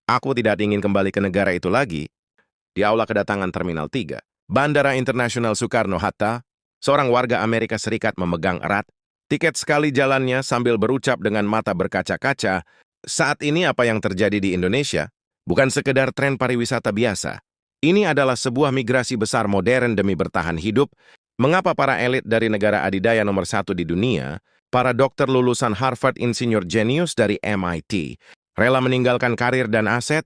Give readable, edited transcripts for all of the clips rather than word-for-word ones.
Aku tidak ingin kembali ke negara itu lagi. Di aula kedatangan Terminal 3, Bandara Internasional Soekarno-Hatta, seorang warga Amerika Serikat memegang erat tiket sekali jalannya sambil berucap dengan mata berkaca-kaca, saat ini apa yang terjadi di Indonesia bukan sekedar tren pariwisata biasa. Ini adalah sebuah migrasi besar modern demi bertahan hidup. Mengapa para elit dari negara adidaya nomor satu di dunia, para dokter lulusan Harvard insinyur jenius dari MIT, rela meninggalkan karir dan aset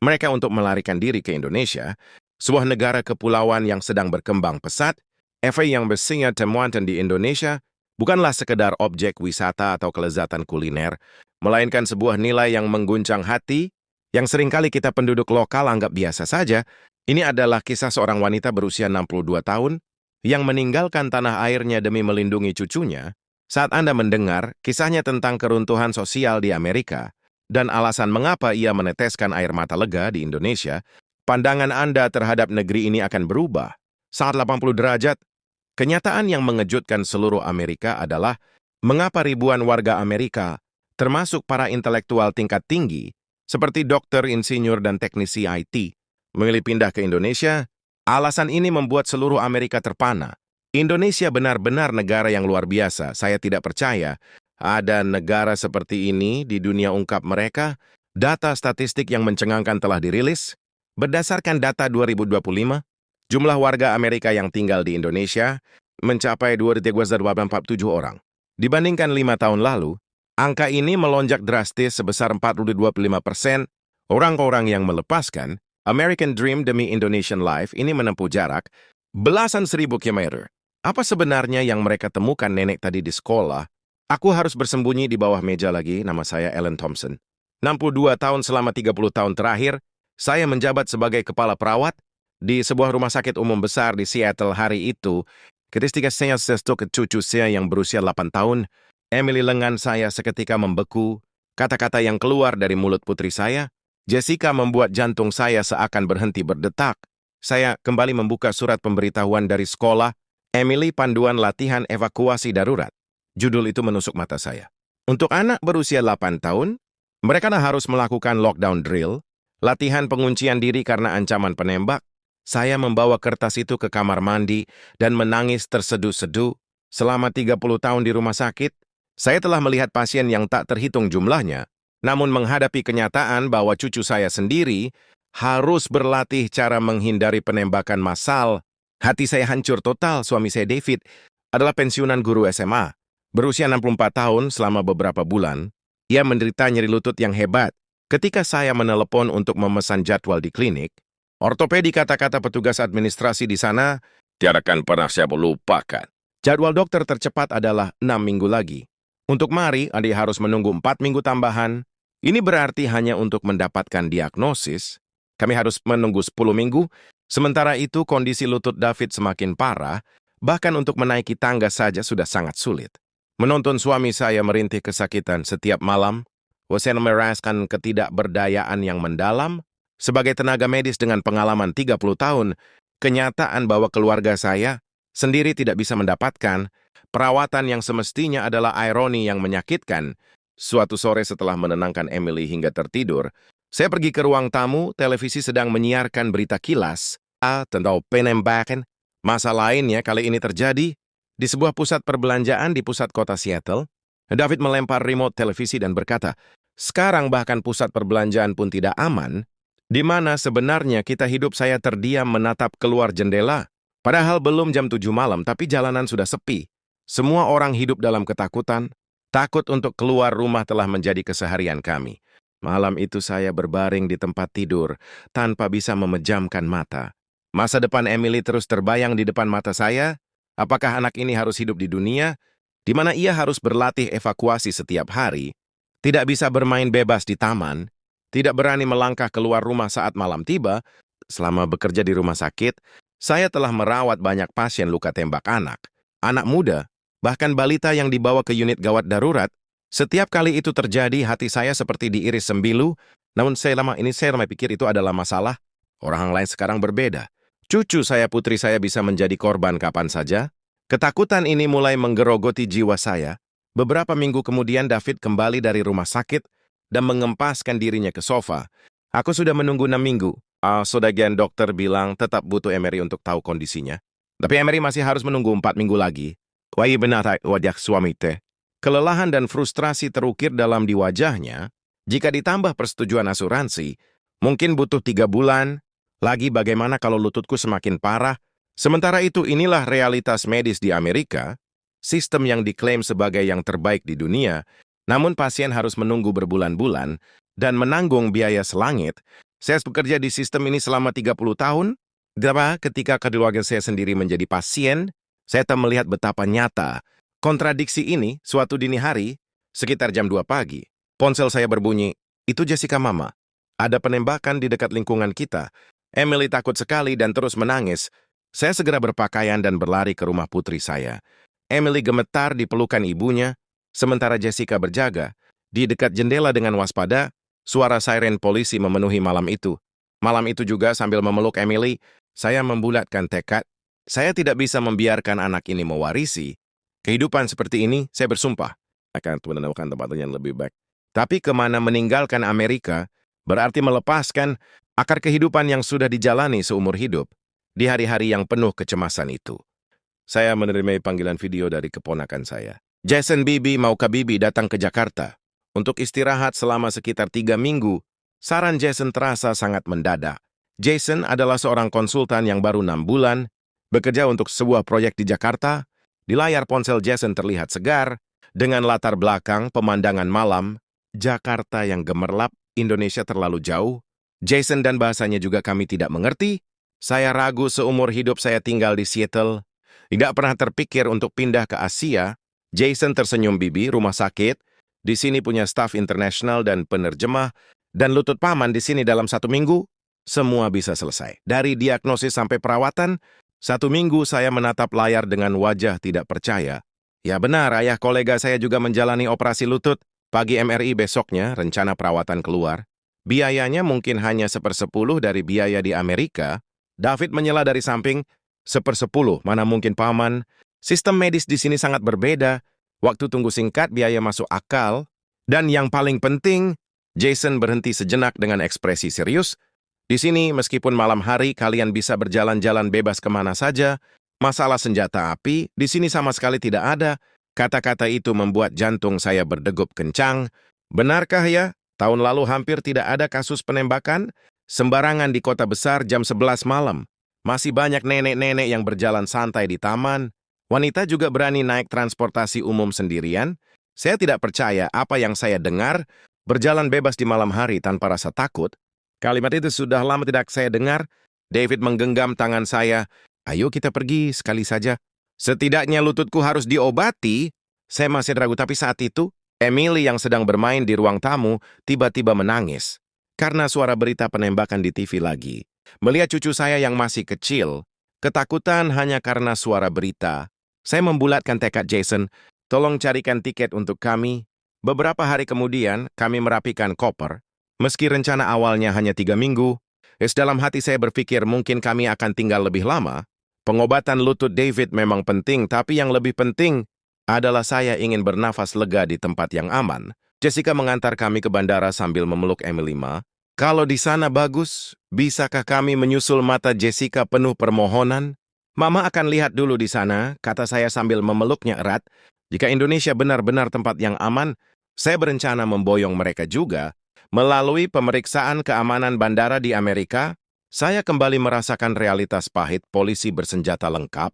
mereka untuk melarikan diri ke Indonesia, sebuah negara kepulauan yang sedang berkembang pesat. Yang besinya temuan di Indonesia bukanlah sekedar objek wisata atau kelezatan kuliner, melainkan sebuah nilai yang mengguncang hati, yang seringkali kita penduduk lokal anggap biasa saja. Ini adalah kisah seorang wanita berusia 62 tahun yang meninggalkan tanah airnya demi melindungi cucunya. Saat Anda mendengar kisahnya tentang keruntuhan sosial di Amerika dan alasan mengapa ia meneteskan air mata lega di Indonesia, pandangan Anda terhadap negeri ini akan berubah. Saat 80 derajat, kenyataan yang mengejutkan seluruh Amerika adalah mengapa ribuan warga Amerika, termasuk para intelektual tingkat tinggi, seperti dokter, insinyur, dan teknisi IT, memilih pindah ke Indonesia. Alasan ini membuat seluruh Amerika terpana. Indonesia benar-benar negara yang luar biasa. Saya tidak percaya ada negara seperti ini di dunia, ungkap mereka. Data statistik yang mencengangkan telah dirilis. Berdasarkan data 2025, jumlah warga Amerika yang tinggal di Indonesia mencapai 2,247 orang. Dibandingkan 5 tahun lalu, angka ini melonjak drastis sebesar 42,5%. Orang-orang yang melepaskan American Dream demi Indonesian Life ini menempuh jarak belasan seribu kilometer. Apa sebenarnya yang mereka temukan nenek tadi di sekolah? Aku harus bersembunyi di bawah meja lagi. Nama saya Ellen Thompson. 62 tahun. Selama 30 tahun terakhir, saya menjabat sebagai kepala perawat di sebuah rumah sakit umum besar di Seattle. Hari itu, ketika saya ke cucu saya yang berusia 8 tahun, Emily, lengan saya seketika membeku. Kata-kata yang keluar dari mulut putri saya, Jessica, membuat jantung saya seakan berhenti berdetak. Saya kembali membuka surat pemberitahuan dari sekolah, Emily, panduan latihan evakuasi darurat. Judul itu menusuk mata saya. Untuk anak berusia 8 tahun, mereka harus melakukan lockdown drill, latihan penguncian diri karena ancaman penembak. Saya membawa kertas itu ke kamar mandi dan menangis terseduh-seduh. Selama 30 tahun di rumah sakit, saya telah melihat pasien yang tak terhitung jumlahnya. Namun menghadapi kenyataan bahwa cucu saya sendiri harus berlatih cara menghindari penembakan massal, hati saya hancur total. Suami saya, David, adalah pensiunan guru SMA. Berusia 64 tahun. Selama beberapa bulan, ia menderita nyeri lutut yang hebat. Ketika saya menelepon untuk memesan jadwal di klinik, ortopedi, kata-kata petugas administrasi di sana, tiada akan pernah saya lupakan. Jadwal dokter tercepat adalah 6 minggu lagi. Untuk Mari, adik harus menunggu 4 minggu tambahan. Ini berarti hanya untuk mendapatkan diagnosis, kami harus menunggu 10 minggu. Sementara itu, kondisi lutut David semakin parah, bahkan untuk menaiki tangga saja sudah sangat sulit. Menonton suami saya merintih kesakitan setiap malam, saya merasakan ketidakberdayaan yang mendalam. Sebagai tenaga medis dengan pengalaman 30 tahun, kenyataan bahwa keluarga saya sendiri tidak bisa mendapatkan perawatan yang semestinya adalah ironi yang menyakitkan. Suatu sore setelah menenangkan Emily hingga tertidur, saya pergi ke ruang tamu. Televisi sedang menyiarkan berita kilas tentang penembakan. Masa lainnya kali ini terjadi di sebuah pusat perbelanjaan di pusat kota Seattle. David melempar remote televisi dan berkata, "Sekarang bahkan pusat perbelanjaan pun tidak aman." Di mana sebenarnya kita hidup? Saya terdiam menatap keluar jendela. Padahal belum jam 7 malam, tapi jalanan sudah sepi. Semua orang hidup dalam ketakutan. Takut untuk keluar rumah telah menjadi keseharian kami. Malam itu saya berbaring di tempat tidur tanpa bisa memejamkan mata. Masa depan Emily terus terbayang di depan mata saya. Apakah anak ini harus hidup di dunia di mana ia harus berlatih evakuasi setiap hari, tidak bisa bermain bebas di taman, tidak berani melangkah keluar rumah saat malam tiba? Selama bekerja di rumah sakit, saya telah merawat banyak pasien luka tembak anak muda, bahkan balita yang dibawa ke unit gawat darurat. Setiap kali itu terjadi, hati saya seperti diiris sembilu. Namun saya pikir itu adalah masalah. Orang lain sekarang berbeda. Cucu saya, putri saya bisa menjadi korban kapan saja. Ketakutan ini mulai menggerogoti jiwa saya. Beberapa minggu kemudian David kembali dari rumah sakit dan mengempaskan dirinya ke sofa. Aku sudah menunggu 6 minggu. Sebagian dokter bilang tetap butuh Emery untuk tahu kondisinya. Tapi Emery masih harus menunggu 4 minggu lagi. Wah iya benar, wajah suami teh. Kelelahan dan frustrasi terukir dalam di wajahnya. Jika ditambah persetujuan asuransi, mungkin butuh 3 bulan. Lagi bagaimana kalau lututku semakin parah? Sementara itu inilah realitas medis di Amerika. Sistem yang diklaim sebagai yang terbaik di dunia, namun pasien harus menunggu berbulan-bulan dan menanggung biaya selangit. Saya bekerja di sistem ini selama 30 tahun. Ketika keluarga saya sendiri menjadi pasien, saya tak melihat betapa nyata kontradiksi ini. Suatu dini hari, sekitar jam 2 pagi, ponsel saya berbunyi, "Itu Jessica Mama. Ada penembakan di dekat lingkungan kita." Emily takut sekali dan terus menangis. Saya segera berpakaian dan berlari ke rumah putri saya. Emily gemetar di pelukan ibunya, sementara Jessica berjaga. Di dekat jendela dengan waspada, suara siren polisi memenuhi malam itu. Malam itu juga sambil memeluk Emily, saya membulatkan tekad. Saya tidak bisa membiarkan anak ini mewarisi kehidupan seperti ini. Saya bersumpah akan menemukan tempat yang lebih baik. Tapi kemana meninggalkan Amerika berarti melepaskan akar kehidupan yang sudah dijalani seumur hidup di hari-hari yang penuh kecemasan itu. Saya menerima panggilan video dari keponakan saya. Jason, Bibi, maukah Bibi datang ke Jakarta untuk istirahat selama sekitar 3 minggu? Saran Jason terasa sangat mendadak. Jason adalah seorang konsultan yang baru 6 bulan, bekerja untuk sebuah proyek di Jakarta. Di layar ponsel Jason terlihat segar, dengan latar belakang pemandangan malam, Jakarta yang gemerlap, Indonesia terlalu jauh. Jason dan bahasanya juga kami tidak mengerti. Saya ragu seumur hidup saya tinggal di Seattle. Tidak pernah terpikir untuk pindah ke Asia. Jason tersenyum, Bibi, rumah sakit. Di sini punya staf internasional dan penerjemah. Dan lutut paman di sini dalam 1 minggu. Semua bisa selesai. Dari diagnosis sampai perawatan, 1 minggu saya menatap layar dengan wajah tidak percaya. Ya benar, ayah kolega saya juga menjalani operasi lutut. Pagi MRI besoknya, rencana perawatan keluar. Biayanya mungkin hanya 1/10 dari biaya di Amerika. David menyela dari samping, 1/10, mana mungkin paman. Sistem medis di sini sangat berbeda. Waktu tunggu singkat, biaya masuk akal. Dan yang paling penting, Jason berhenti sejenak dengan ekspresi serius. Di sini, meskipun malam hari kalian bisa berjalan-jalan bebas kemana saja, masalah senjata api di sini sama sekali tidak ada. Kata-kata itu membuat jantung saya berdegup kencang. Benarkah ya? Tahun lalu hampir tidak ada kasus penembakan sembarangan di kota besar jam 11 malam. Masih banyak nenek-nenek yang berjalan santai di taman. Wanita juga berani naik transportasi umum sendirian. Saya tidak percaya apa yang saya dengar. Berjalan bebas di malam hari tanpa rasa takut. Kalimat itu sudah lama tidak saya dengar. David menggenggam tangan saya. Ayo kita pergi sekali saja. Setidaknya lututku harus diobati. Saya masih ragu, tapi saat itu, Emily yang sedang bermain di ruang tamu tiba-tiba menangis. Karena suara berita penembakan di TV lagi. Melihat cucu saya yang masih kecil, ketakutan hanya karena suara berita. Saya membulatkan tekad Jason, tolong carikan tiket untuk kami. Beberapa hari kemudian, kami merapikan koper. Meski rencana awalnya hanya 3 minggu, dalam hati saya berpikir mungkin kami akan tinggal lebih lama. Pengobatan lutut David memang penting, tapi yang lebih penting adalah saya ingin bernafas lega di tempat yang aman. Jessica mengantar kami ke bandara sambil memeluk Emily. Kalau di sana bagus, bisakah kami menyusul? Mata Jessica penuh permohonan. Mama akan lihat dulu di sana, kata saya sambil memeluknya erat. Jika Indonesia benar-benar tempat yang aman, saya berencana memboyong mereka juga. Melalui pemeriksaan keamanan bandara di Amerika, saya kembali merasakan realitas pahit polisi bersenjata lengkap.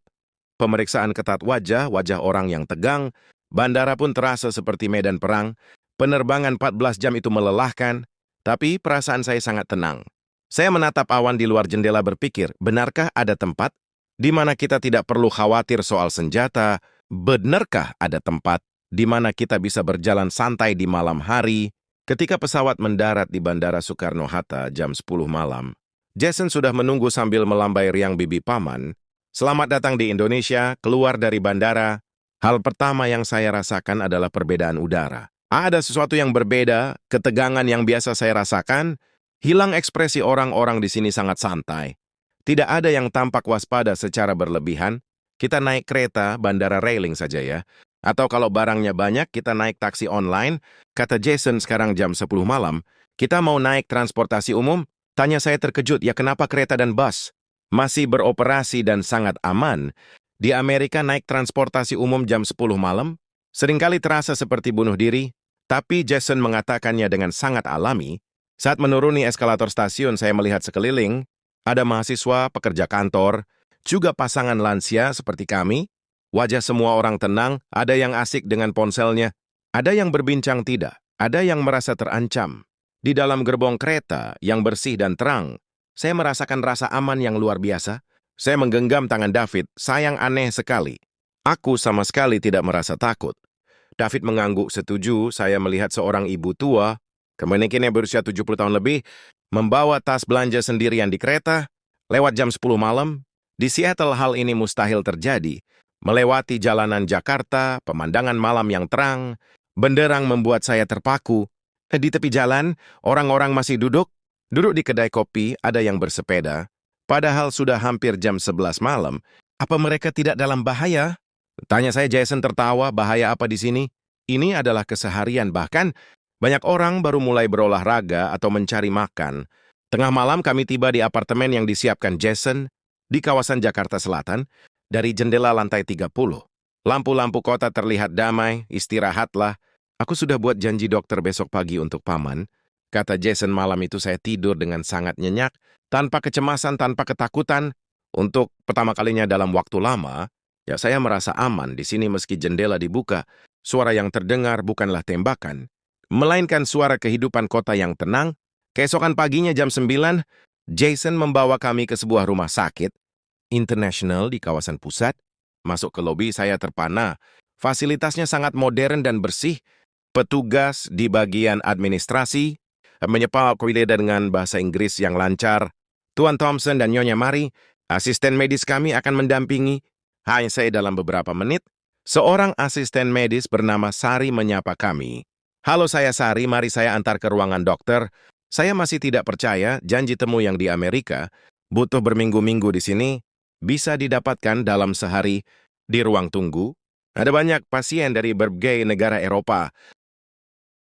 Pemeriksaan ketat wajah orang yang tegang. Bandara pun terasa seperti medan perang. Penerbangan 14 jam itu melelahkan. Tapi perasaan saya sangat tenang. Saya menatap awan di luar jendela berpikir, benarkah ada tempat di mana kita tidak perlu khawatir soal senjata? Benarkah ada tempat di mana kita bisa berjalan santai di malam hari? Ketika pesawat mendarat di Bandara Soekarno-Hatta jam 10 malam, Jason sudah menunggu sambil melambai riang bibi paman. Selamat datang di Indonesia, keluar dari bandara. Hal pertama yang saya rasakan adalah perbedaan udara. Ada sesuatu yang berbeda, ketegangan yang biasa saya rasakan, hilang ekspresi orang-orang di sini sangat santai. Tidak ada yang tampak waspada secara berlebihan. Kita naik kereta, bandara railing saja ya. Atau kalau barangnya banyak, kita naik taksi online. Kata Jason sekarang jam 10 malam, Kita mau naik transportasi umum? Tanya saya terkejut, ya kenapa kereta dan bus masih beroperasi dan sangat aman? Di Amerika naik transportasi umum jam 10 malam? Seringkali terasa seperti bunuh diri, tapi Jason mengatakannya dengan sangat alami. Saat menuruni eskalator stasiun, saya melihat sekeliling, ada mahasiswa, pekerja kantor, juga pasangan lansia seperti kami. Wajah semua orang tenang, ada yang asik dengan ponselnya, ada yang berbincang tidak, ada yang merasa terancam. Di dalam gerbong kereta yang bersih dan terang, saya merasakan rasa aman yang luar biasa. Saya menggenggam tangan David, sayang aneh sekali. Aku sama sekali tidak merasa takut. David mengangguk setuju. Saya melihat seorang ibu tua, kemungkinannya berusia 70 tahun lebih, membawa tas belanja sendirian di kereta, lewat jam 10 malam. Di Seattle hal ini mustahil terjadi. Melewati jalanan Jakarta, pemandangan malam yang terang, benderang membuat saya terpaku. Di tepi jalan, orang-orang masih duduk di kedai kopi, ada yang bersepeda. Padahal sudah hampir jam 11 malam. Apa mereka tidak dalam bahaya? Tanya saya. Jason tertawa, bahaya apa di sini? Ini adalah keseharian, bahkan banyak orang baru mulai berolahraga atau mencari makan. Tengah malam kami tiba di apartemen yang disiapkan Jason di kawasan Jakarta Selatan. Dari jendela lantai 30. Lampu-lampu kota terlihat damai, istirahatlah. Aku sudah buat janji dokter besok pagi untuk paman. Kata Jason, malam itu saya tidur dengan sangat nyenyak, tanpa kecemasan, tanpa ketakutan. Untuk pertama kalinya dalam waktu lama, ya saya merasa aman di sini meski jendela dibuka. Suara yang terdengar bukanlah tembakan, melainkan suara kehidupan kota yang tenang. Keesokan paginya jam 9, Jason membawa kami ke sebuah rumah sakit internasional di kawasan pusat. Masuk ke lobi, saya terpana. Fasilitasnya sangat modern dan bersih. Petugas di bagian administrasi menyapa kuileda dengan bahasa Inggris yang lancar. Tuan Thompson dan Nyonya Mari, asisten medis kami akan mendampingi. Hanya saya dalam beberapa menit. Seorang asisten medis bernama Sari menyapa kami. Halo, saya Sari, mari saya antar ke ruangan dokter. Saya masih tidak percaya janji temu yang di Amerika butuh berminggu-minggu di sini bisa didapatkan dalam sehari di ruang tunggu. Ada banyak pasien dari berbagai negara Eropa.